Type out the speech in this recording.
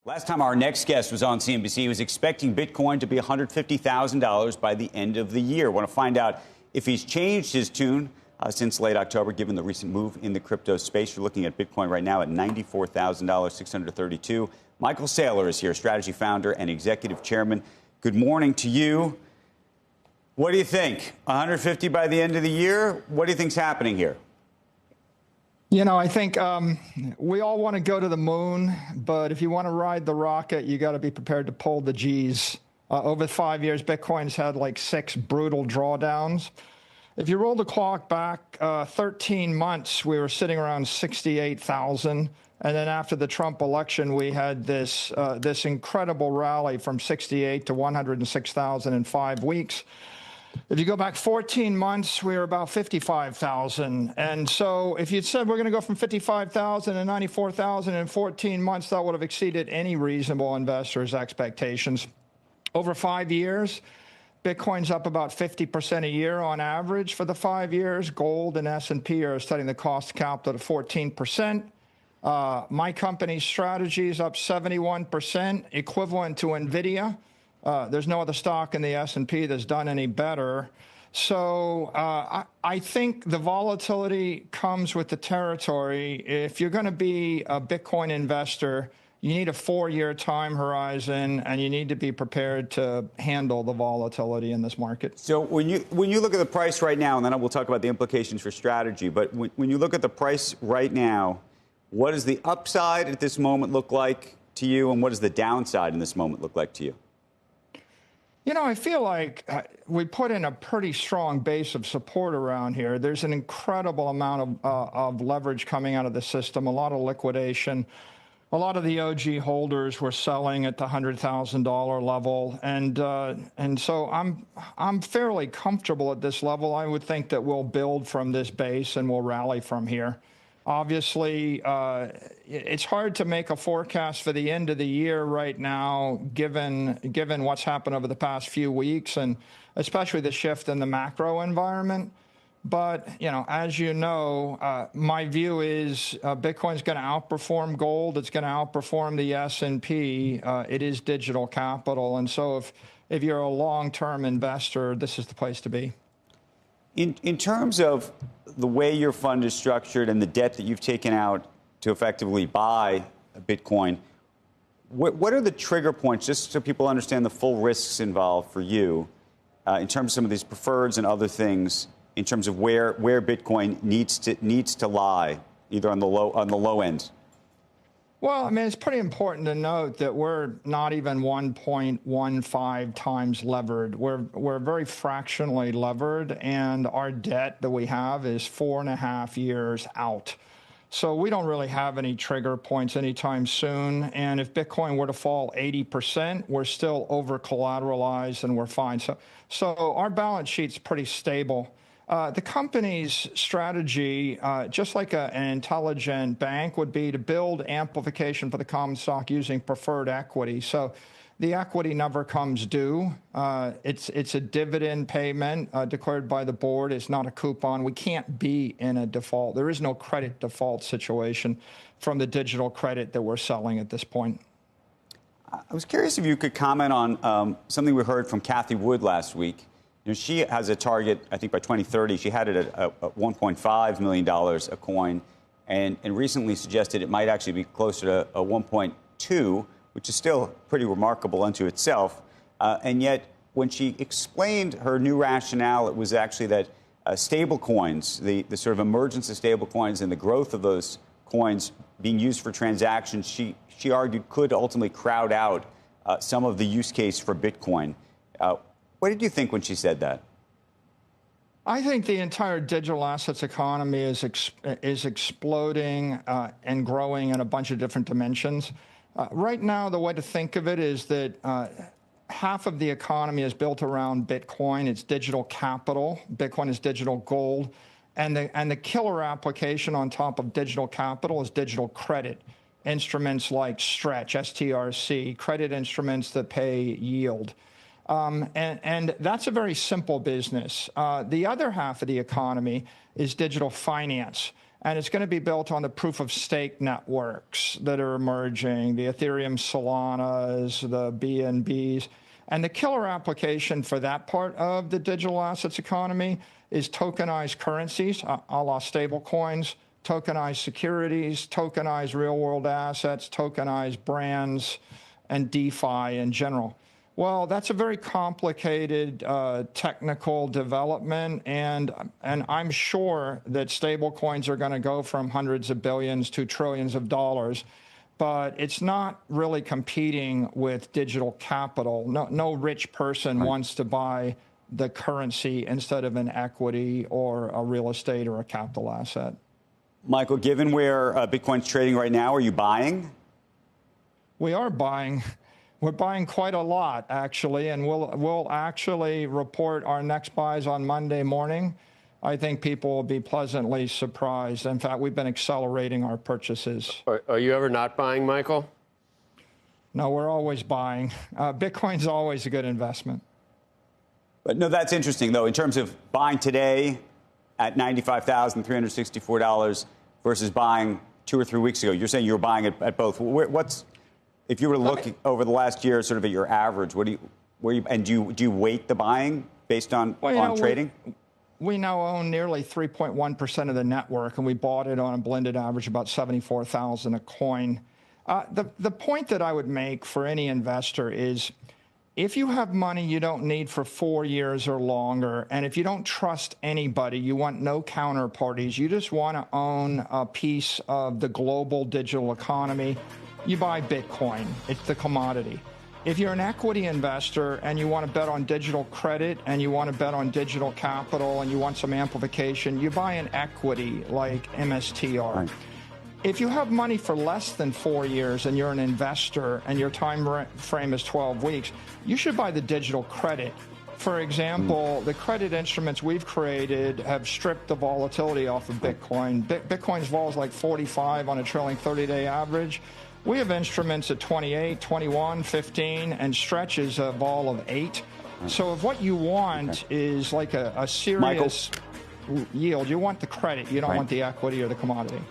Last time our next guest was on CNBC, he was expecting Bitcoin to be $150,000 by the end of the year. Want to find out if he's changed his tune since late October, given the recent move in the crypto space. You're looking at Bitcoin right now at $94,000, 632. Michael Saylor is here, strategy founder and executive chairman. Good morning to you. What do you think? 150 by the end of the year? What do you think's happening here? You know, I think we all want to go to the moon, but if you want to ride the rocket, you got to be prepared to pull the G's. Over 5 years, Bitcoin's had like 6 brutal drawdowns. If you roll the clock back 13 months, we were sitting around 68,000. And then after the Trump election, we had this incredible rally from 68 to 106,000 in 5 weeks. If you go back 14 months, we were about 55,000. And so if you'd said we're going to go from 55,000 to 94,000 in 14 months, that would have exceeded any reasonable investor's expectations. Over 5 years, Bitcoin's up about 50% a year on average for the 5 years. Gold and S&P are studying the cost capital at 14%. My company's strategy is up 71%, equivalent to NVIDIA. There's no other stock in the S&P that's done any better. So I think the volatility comes with the territory. If you're going to be a Bitcoin investor, you need a 4-year time horizon, and you need to be prepared to handle the volatility in this market. So when you look at the price right now, and then we'll talk about the implications for strategy, but when you look at the price right now, what does the upside at this moment look like to you, and what does the downside in this moment look like to you? You know, I feel like we put in a pretty strong base of support around here. There's an incredible amount of leverage coming out of the system, a lot of liquidation. A lot of the OG holders were selling at the $100,000 level, and so I'm fairly comfortable at this level. I would think that we'll build from this base and we'll rally from here. Obviously, it's hard to make a forecast for the end of the year right now, given what's happened over the past few weeks, and especially the shift in the macro environment. But, you know, as you know, my view is Bitcoin's going to outperform gold. It's going to outperform the S&P. It is digital capital. And so if you're a long-term investor, this is the place to be. In terms of the way your fund is structured and the debt that you've taken out to effectively buy Bitcoin, what are the trigger points, just so people understand the full risks involved for you, in terms of some of these preferreds and other things, in terms of where Bitcoin needs to lie, either on the low end? Well, I mean, it's pretty important to note that we're not even 1.15 times levered. We're very fractionally levered, and our debt that we have is 4.5 years out. So we don't really have any trigger points anytime soon. And if Bitcoin were to fall 80%, we're still over collateralized and we're fine. So our balance sheet's pretty stable. The company's strategy, just like an intelligent bank, would be to build amplification for the common stock using preferred equity. So the equity never comes due. It's a dividend payment declared by the board. It's not a coupon. We can't be in a default. There is no credit default situation from the digital credit that we're selling at this point. I was curious if you could comment on something we heard from Cathie Wood last week. You know, she has a target, I think by 2030, she had it at $1.5 million a coin, and recently suggested it might actually be closer to a 1.2, which is still pretty remarkable unto itself. And yet, when she explained her new rationale, it was actually that stable coins, the sort of emergence of stable coins and the growth of those coins being used for transactions, she argued could ultimately crowd out some of the use case for Bitcoin. What did you think when she said that? I think the entire digital assets economy is exploding and growing in a bunch of different dimensions. Right now, the way to think of it is that half of the economy is built around Bitcoin. It's digital capital. Bitcoin is digital gold. And the killer application on top of digital capital is digital credit. Instruments like Stretch, STRC, credit instruments that pay yield. And that's a very simple business. The other half of the economy is digital finance. And it's going to be built on the proof-of-stake networks that are emerging, the Ethereum Solanas, the BNBs. And the killer application for that part of the digital assets economy is tokenized currencies, a la stablecoins, tokenized securities, tokenized real-world assets, tokenized brands, and DeFi in general. Well, that's a very complicated technical development, and I'm sure that stablecoins are going to go from hundreds of billions to trillions of dollars, but it's not really competing with digital capital. No rich person wants to buy the currency instead of an equity or a real estate or a capital asset. Michael, given where Bitcoin's trading right now, are you buying? We are buying. We're buying quite a lot, actually, and we'll actually report our next buys on Monday morning. I think people will be pleasantly surprised. In fact, we've been accelerating our purchases. Are you ever not buying, Michael? No, we're always buying. Bitcoin's always a good investment. But no, that's interesting, though, in terms of buying today at $95,364 versus buying 2 or 3 weeks ago. You're saying you were buying it at both. If you were to look over the last year, sort of at your average, do you weight the buying based on trading? We now own nearly 3.1% of the network, and we bought it on a blended average about $74,000 a coin. The point that I would make for any investor is, if you have money you don't need for 4 years or longer, and if you don't trust anybody, you want no counterparties, you just want to own a piece of the global digital economy, you buy Bitcoin. It's the commodity. If you're an equity investor and you want to bet on digital credit and you want to bet on digital capital and you want some amplification, you buy an equity like MSTR. Right. If you have money for less than 4 years and you're an investor and your time frame is 12 weeks, you should buy the digital credit. For example, the credit instruments we've created have stripped the volatility off of Bitcoin. Bitcoin's vol is like 45 on a trailing 30-day average. We have instruments at 28, 21, 15, and stretches a vol of 8. So if what you want is like a serious yield, you want the credit. You don't want the equity or the commodity.